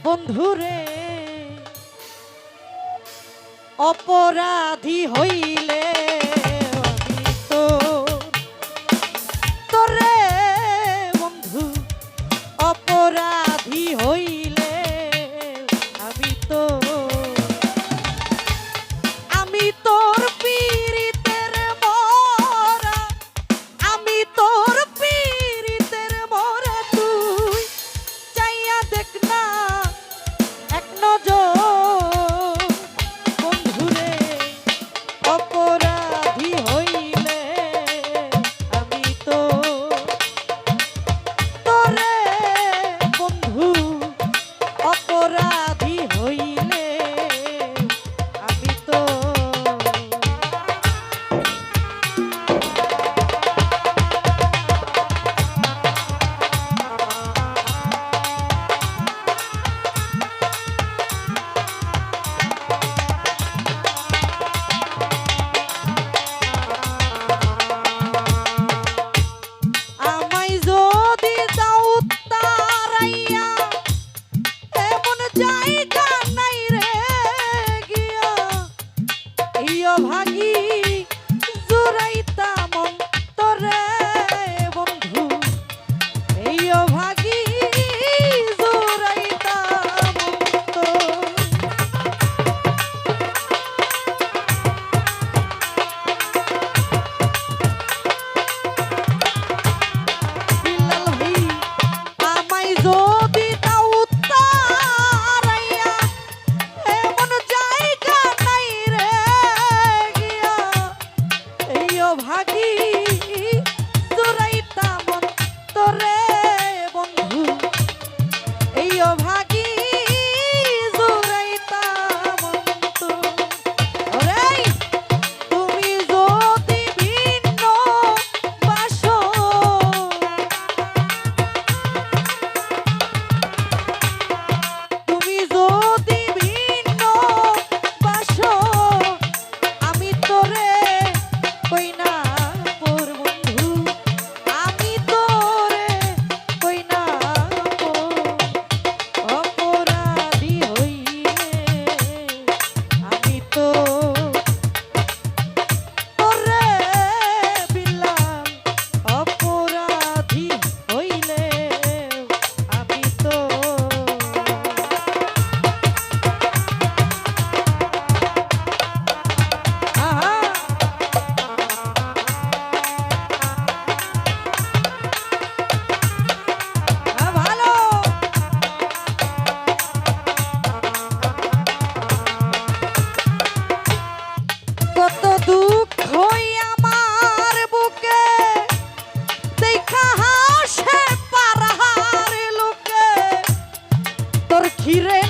বন্ধুরে অপরাধী হইলে আমি তো তোরে বন্ধু অপরাধী হইলে আমি তোর পীড়িতের মরা আমি তোর পীড়িতের মরা তুই চাইয়া দেখ না এক নজর বন্ধুরে অপরাধী হইলে আমি তোরে বন্ধু অপরাধী হইলে আমি আমায় যদি দাও তারাইয়া এমন জায়গা নাই রে গিয়া এই ভাগি জুরাইতাম অন্তরে বন্ধু এই ভাগি জুরাইতাম অন্তর বিল্লাহি আমায় যদি দাও তারাইয়া এমন জায়গা নাই রে গিয়া এই ভাগি জুরাইতাম অন্তরে বন্ধু এই ভাগি জুরাইতাম অন্তর ওরে তুমি যদি ভিন্ন বাসো তুমি যদি ভিন্ন বাসো আমি তোরে কই না মোর বন্ধু আমি তোরে কই না মোর অপরাধী হইলে আমি তোরে বিল্লাল অপরাধী হইলে আমি আহা ভালো কত দুঃখ আমার বুকে দেখা হাসে পারাহার লোকে তোর খিরে